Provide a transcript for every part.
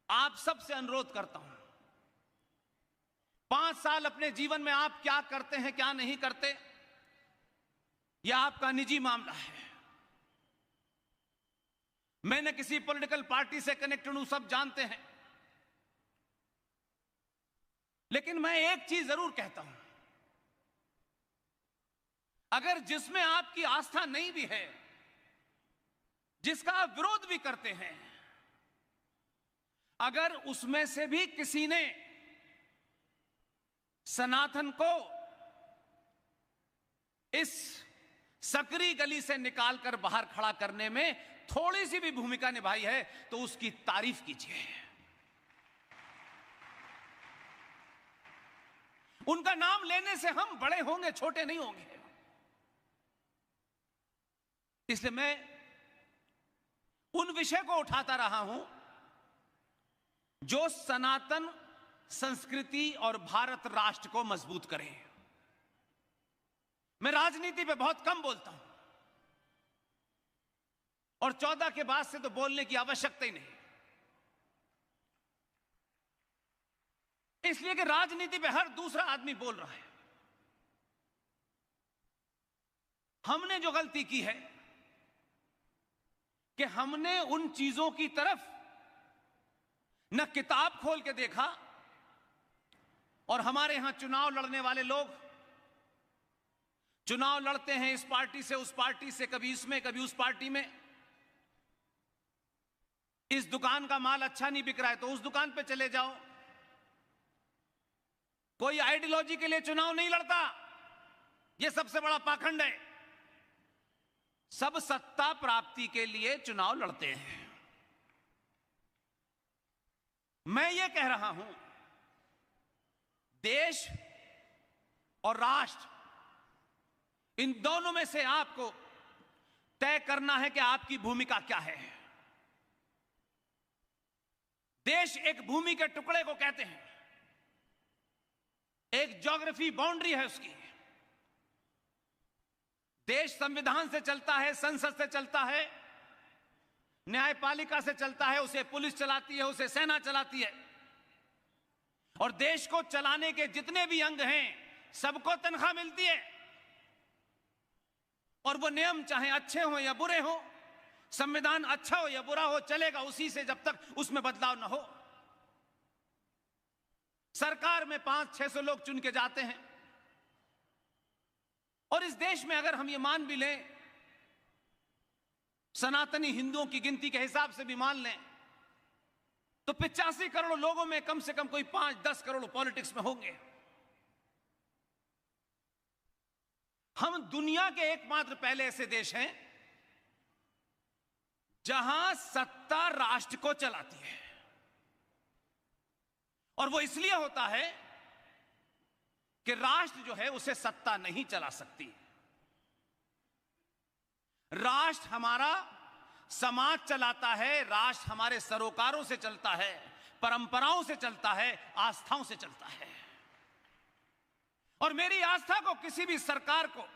आप सबसे अनुरोध करता हूं, 5 साल अपने जीवन में आप क्या करते हैं, क्या नहीं करते, यह आपका निजी मामला है। मैं न किसी पॉलिटिकल पार्टी से कनेक्टेड हूं, सब जानते हैं। लेकिन मैं एक चीज जरूर कहता हूं, अगर जिसमें आपकी आस्था नहीं भी है, जिसका आप विरोध भी करते हैं, अगर उसमें से भी किसी ने सनातन को इस सकरी गली से निकालकर बाहर खड़ा करने में थोड़ी सी भी भूमिका निभाई है तो उसकी तारीफ कीजिए। उनका नाम लेने से हम बड़े होंगे, छोटे नहीं होंगे। इसलिए मैं उन विषय को उठाता रहा हूं जो सनातन संस्कृति और भारत राष्ट्र को मजबूत करें। मैं राजनीति पे बहुत कम बोलता हूं और 14 के बाद से तो बोलने की आवश्यकता ही नहीं, इसलिए कि राजनीति पे हर दूसरा आदमी बोल रहा है। हमने जो गलती की है कि हमने उन चीजों की तरफ न किताब खोल के देखा, और हमारे यहां चुनाव लड़ने वाले लोग चुनाव लड़ते हैं इस पार्टी से उस पार्टी से, कभी इसमें कभी उस पार्टी में। इस दुकान का माल अच्छा नहीं बिक रहा है तो उस दुकान पे चले जाओ। कोई आइडियोलॉजी के लिए चुनाव नहीं लड़ता, यह सबसे बड़ा पाखंड है। सब सत्ता प्राप्ति के लिए चुनाव लड़ते हैं। मैं ये कह रहा हूं, देश और राष्ट्र, इन दोनों में से आपको तय करना है कि आपकी भूमिका क्या है। देश एक भूमि के टुकड़े को कहते हैं, एक ज्योग्राफी बाउंड्री है उसकी। देश संविधान से चलता है, संसद से चलता है, न्यायपालिका से चलता है, उसे पुलिस चलाती है, उसे सेना चलाती है। और देश को चलाने के जितने भी अंग हैं सबको तनख्वाह मिलती है, और वो नियम चाहे अच्छे हो या बुरे हो, संविधान अच्छा हो या बुरा हो, चलेगा उसी से जब तक उसमें बदलाव ना हो। सरकार में 500-600 लोग चुन के जाते हैं, और इस देश में अगर हम ये मान भी लें, सनातनी हिंदुओं की गिनती के हिसाब से भी मान लें, तो 85 करोड़ लोगों में कम से कम कोई 5-10 करोड़ पॉलिटिक्स में होंगे। हम दुनिया के एकमात्र पहले ऐसे देश हैं जहां सत्ता राष्ट्र को चलाती है, और वो इसलिए होता है कि राष्ट्र जो है उसे सत्ता नहीं चला सकती। राष्ट्र हमारा समाज चलाता है, राष्ट्र हमारे सरोकारों से चलता है, परंपराओं से चलता है, आस्थाओं से चलता है। और मेरी आस्था को किसी भी सरकार को,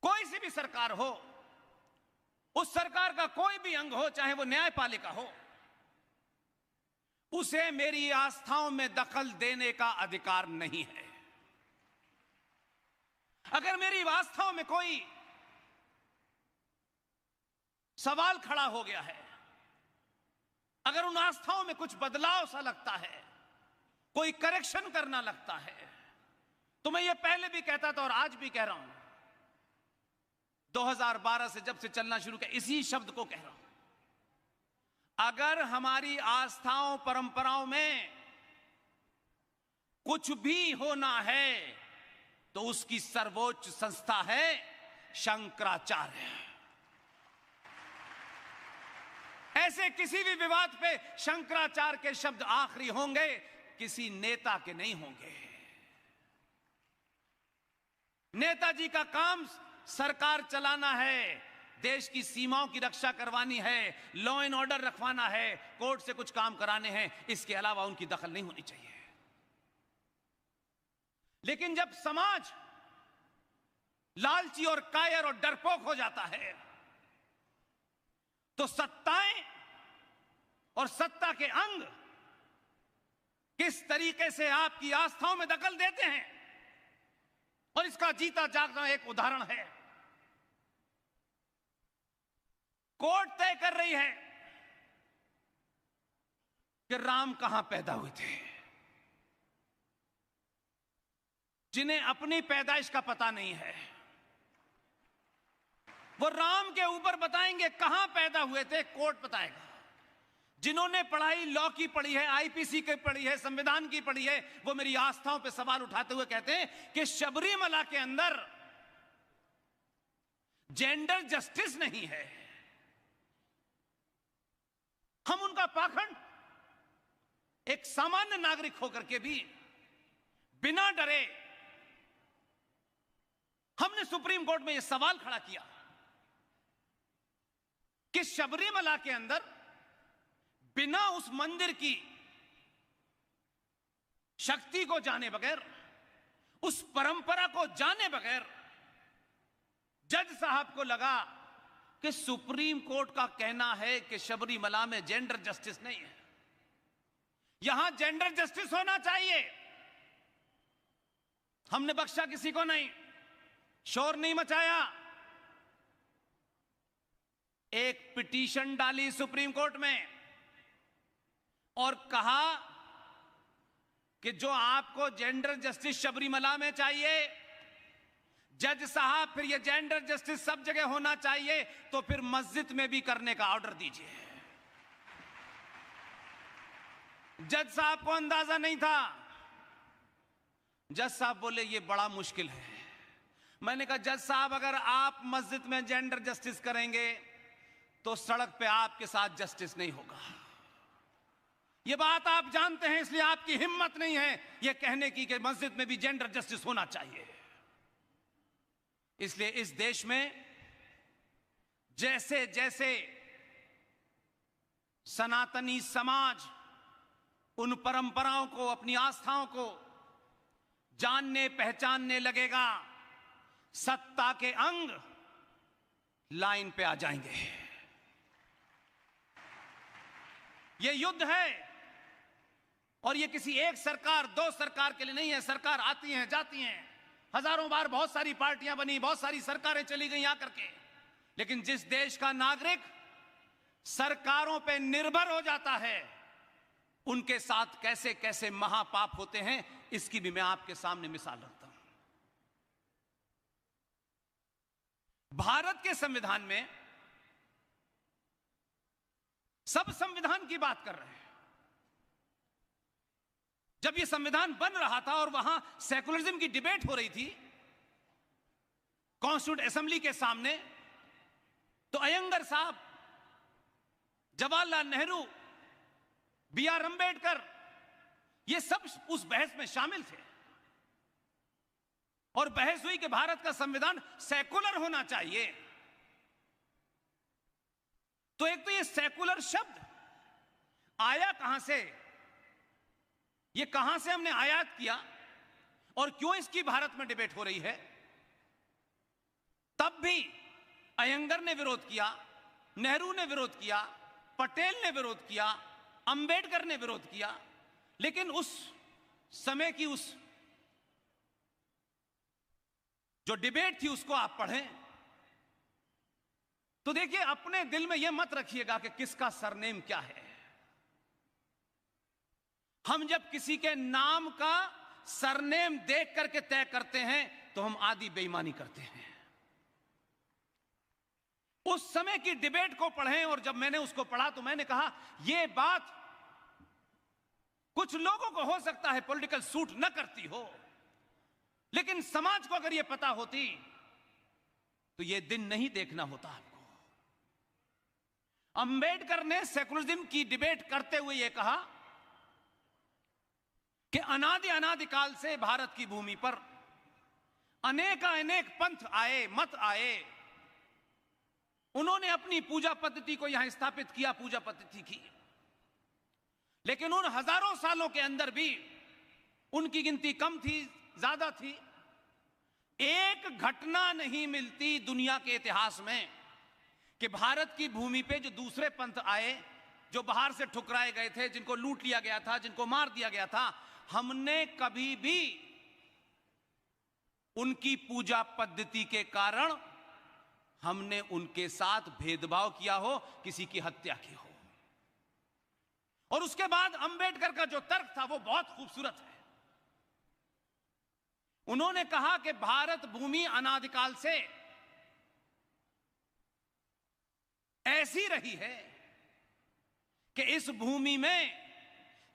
कोई सी भी सरकार हो, उस सरकार का कोई भी अंग हो, चाहे वो न्यायपालिका हो, उसे मेरी आस्थाओं में दखल देने का अधिकार नहीं है। अगर मेरी आस्थाओं में कोई सवाल खड़ा हो गया है, अगर उन आस्थाओं में कुछ बदलाव सा लगता है, कोई करेक्शन करना लगता है, तो मैं ये पहले भी कहता था और आज भी कह रहा हूं, 2012 से जब से चलना शुरू किया, इसी शब्द को कह रहा हूं। अगर हमारी आस्थाओं परंपराओं में कुछ भी होना है तो उसकी सर्वोच्च संस्था है शंकराचार्य। ऐसे किसी भी विवाद पे शंकराचार्य के शब्द आखिरी होंगे, किसी नेता के नहीं होंगे। नेताजी का काम सरकार चलाना है, देश की सीमाओं की रक्षा करवानी है, लॉ एंड ऑर्डर रखवाना है, कोर्ट से कुछ काम कराने हैं, इसके अलावा उनकी दखल नहीं होनी चाहिए। लेकिन जब समाज लालची और कायर और डरपोक हो जाता है तो सत्ताएं और सत्ता के अंग किस तरीके से आपकी आस्थाओं में दखल देते हैं, और इसका जीता जागता एक उदाहरण है। कोर्ट तय कर रही है कि राम कहां पैदा हुए थे। जिन्हें अपनी पैदाइश का पता नहीं है, वो राम के ऊपर बताएंगे कहां पैदा हुए थे, कोर्ट बताएगा। जिन्होंने पढ़ाई लॉ की पढ़ी है, आईपीसी की पढ़ी है, संविधान की पढ़ी है, वो मेरी आस्थाओं पे सवाल उठाते हुए कहते हैं कि शबरीमला के अंदर जेंडर जस्टिस नहीं है। हम उनका पाखंड एक सामान्य नागरिक होकर के भी बिना डरे हमने सुप्रीम कोर्ट में यह सवाल खड़ा किया कि शबरीमला के अंदर बिना उस मंदिर की शक्ति को जाने बगैर, उस परंपरा को जाने बगैर जज साहब को लगा कि सुप्रीम कोर्ट का कहना है कि शबरीमला में जेंडर जस्टिस नहीं है, यहां जेंडर जस्टिस होना चाहिए। हमने बख्शा किसी को नहीं, शोर नहीं मचाया। एक पिटीशन डाली सुप्रीम कोर्ट में और कहा कि जो आपको जेंडर जस्टिस शबरीमला में चाहिए, जज साहब फिर ये जेंडर जस्टिस सब जगह होना चाहिए, तो फिर मस्जिद में भी करने का ऑर्डर दीजिए। जज साहब को अंदाजा नहीं था। जज साहब बोले ये बड़ा मुश्किल है। मैंने कहा जज साहब अगर आप मस्जिद में जेंडर जस्टिस करेंगे तो सड़क पे आपके साथ जस्टिस नहीं होगा। ये बात आप जानते हैं, इसलिए आपकी हिम्मत नहीं है ये कहने की कि मस्जिद में भी जेंडर जस्टिस होना चाहिए। इसलिए इस देश में जैसे जैसे सनातनी समाज उन परंपराओं को, अपनी आस्थाओं को जानने पहचानने लगेगा, सत्ता के अंग लाइन पे आ जाएंगे। ये युद्ध है, और ये किसी एक सरकार, दो सरकार के लिए नहीं है। सरकार आती हैं जाती हैं, हजारों बार बहुत सारी पार्टियां बनी, बहुत सारी सरकारें चली गई आकर के, लेकिन जिस देश का नागरिक सरकारों पे निर्भर हो जाता है, उनके साथ कैसे कैसे महापाप होते हैं, इसकी भी मैं आपके सामने मिसाल रखता हूं। भारत के संविधान में, सब संविधान की बात कर रहे हैं, जब यह संविधान बन रहा था और वहां सेकुलरिज्म की डिबेट हो रही थी कॉन्स्टिट्यूंट असेंबली के सामने, तो अयंगर साहब, जवाहरलाल नेहरू, बी आर अंबेडकर, ये सब उस बहस में शामिल थे। और बहस हुई कि भारत का संविधान सेकुलर होना चाहिए। तो एक तो ये सेकुलर शब्द आया कहां से, ये कहां से हमने आयात किया, और क्यों इसकी भारत में डिबेट हो रही है। तब भी अयंगर ने विरोध किया, नेहरू ने विरोध किया, पटेल ने विरोध किया, अंबेडकर ने विरोध किया, लेकिन उस समय की उस जो डिबेट थी उसको आप पढ़ें तो देखिए, अपने दिल में यह मत रखिएगा कि किसका सरनेम क्या है। हम जब किसी के नाम का सरनेम देख करके तय करते हैं तो हम आधी बेईमानी करते हैं। उस समय की डिबेट को पढ़ें, और जब मैंने उसको पढ़ा तो मैंने कहा यह बात कुछ लोगों को हो सकता है पॉलिटिकल सूट न करती हो, लेकिन समाज को अगर यह पता होती तो यह दिन नहीं देखना होता आपको। अंबेडकर ने सेकुलरिज्म की डिबेट करते हुए यह कहा कि अनादिकाल से भारत की भूमि पर अनेक पंथ आए, मत आए, उन्होंने अपनी पूजा पद्धति को यहां स्थापित किया, पूजा पद्धति की, लेकिन उन हजारों सालों के अंदर भी उनकी गिनती कम थी, ज्यादा थी। एक घटना नहीं मिलती दुनिया के इतिहास में कि भारत की भूमि पे जो दूसरे पंथ आए जो बाहर से ठुकराए गए थे, जिनको लूट लिया गया था, जिनको मार दिया गया था, हमने कभी भी उनकी पूजा पद्धति के कारण हमने उनके साथ भेदभाव किया हो, किसी की हत्या की हो। और उसके बाद अंबेडकर का जो तर्क था वो बहुत खूबसूरत है। उन्होंने कहा कि भारत भूमि अनादिकाल से ऐसी रही है कि इस भूमि में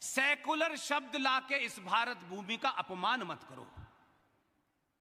सेकुलर शब्द लाके इस भारत भूमि का अपमान मत करो।